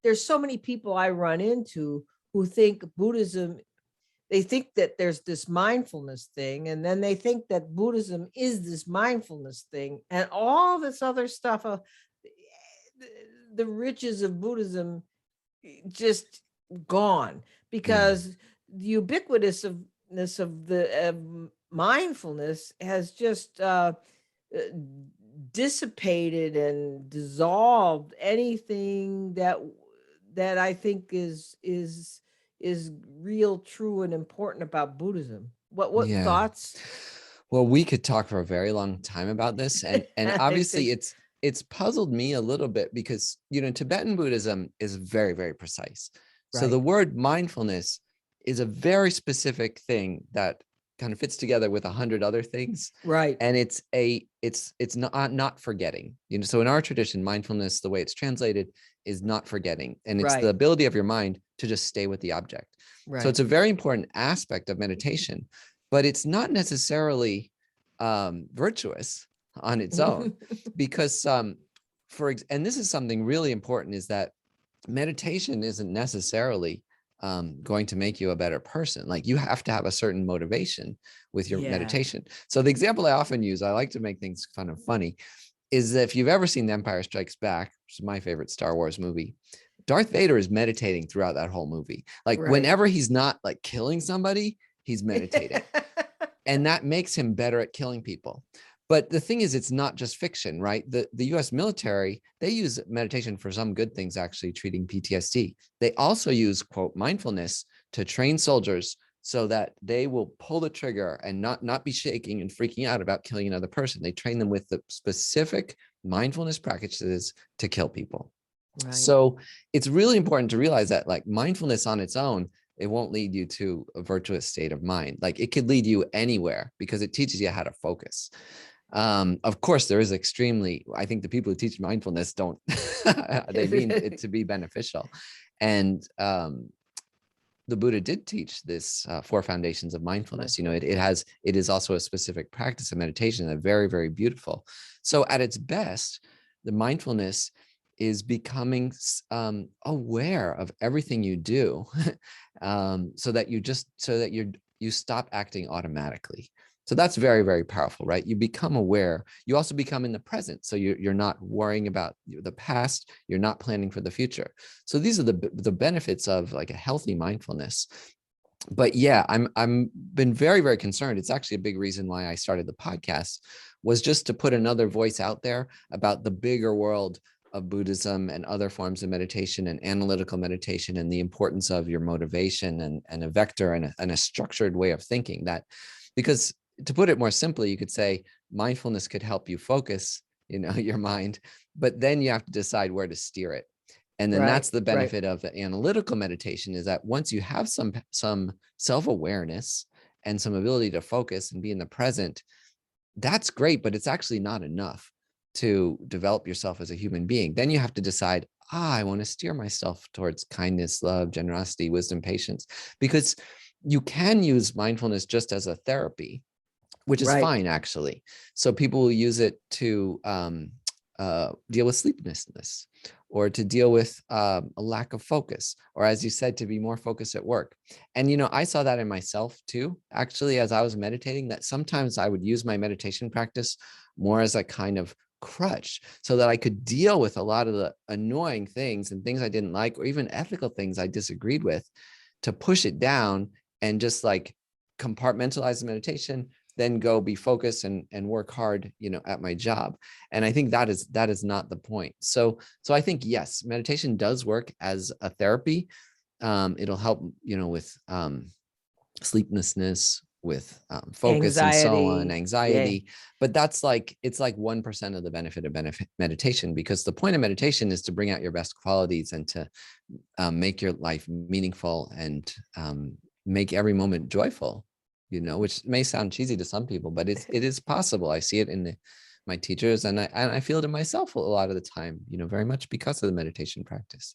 there's so many people I run into who think Buddhism, they think that there's this mindfulness thing, and then they think that Buddhism is this mindfulness thing, and all this other stuff of the riches of Buddhism just gone, because the ubiquitousness of the mindfulness has just dissipated and dissolved anything that I think is real, true, and important about Buddhism. What Yeah. thoughts? Well, we could talk for a very long time about this, and obviously Because it's puzzled me a little bit because, you know, Tibetan Buddhism is very, very precise. So right, the word mindfulness is a very specific thing that kind of fits together with 100 other things, right, and it's not forgetting. You know, so in our tradition, mindfulness, the way it's translated, is not forgetting, and it's the right, ability of your mind to just stay with the object. So right. it's a very important aspect of meditation, but it's not necessarily virtuous on its own, because and this is something really important, is that meditation isn't necessarily going to make you a better person. Like, you have to have a certain motivation with your Yeah. meditation. So the example I often use, I like to make things kind of funny, is that if you've ever seen The Empire Strikes Back, which is my favorite Star Wars movie, Darth Vader is meditating throughout that whole movie. Like, Right. whenever he's not like killing somebody, he's meditating, and that makes him better at killing people. But the thing is, it's not just fiction, right? The US military, they use meditation for some good things, actually, treating PTSD. They also use, quote, mindfulness to train soldiers so that they will pull the trigger and not be shaking and freaking out about killing another person. They train them with the specific mindfulness practices to kill people. Right. So it's really important to realize that, like, mindfulness on its own, it won't lead you to a virtuous state of mind. Like, it could lead you anywhere because it teaches you how to focus. Of course, there is I think the people who teach mindfulness don't, they mean it to be beneficial. And the Buddha did teach this four foundations of mindfulness. You know, it is also a specific practice of meditation, and very, very beautiful. So at its best, the mindfulness is becoming aware of everything you do, so that you stop acting automatically. So that's very, very powerful, right? You become aware. You also become in the present. So you're not worrying about the past. You're not planning for the future. So these are the benefits of like a healthy mindfulness. But yeah, I'm been very, very concerned. It's actually a big reason why I started the podcast, was just to put another voice out there about the bigger world of Buddhism and other forms of meditation and analytical meditation, and the importance of your motivation and a vector and a structured way of thinking. That, because to put it more simply, you could say mindfulness could help you focus, you know, your mind, but then you have to decide where to steer it. And then Right. that's the Right. benefit of analytical meditation, is that once you have some self-awareness and some ability to focus and be in the present, that's great, but it's actually not enough to develop yourself as a human being. Then you have to decide, I want to steer myself towards kindness, love, generosity, wisdom, patience, because you can use mindfulness just as a therapy, which is Right. fine, actually. So people will use it to deal with sleeplessness, or to deal with a lack of focus, or, as you said, to be more focused at work. And, you know, I saw that in myself too, actually, as I was meditating, that sometimes I would use my meditation practice more as a kind of crutch, so that I could deal with a lot of the annoying things and things I didn't like, or even ethical things I disagreed with, to push it down and just like compartmentalize the meditation, then go be focused and work hard, you know, at my job. And I think that is not the point. So I think, yes, meditation does work as a therapy. It'll help, you know, with sleeplessness, with focus and so on, Anxiety. Yeah. anxiety. But that's like, it's like 1% of the benefit of meditation, because the point of meditation is to bring out your best qualities and to make your life meaningful, and make every moment joyful, you know, which may sound cheesy to some people, but it is possible. I see it in my teachers, and I feel it in myself a lot of the time, you know, very much because of the meditation practice.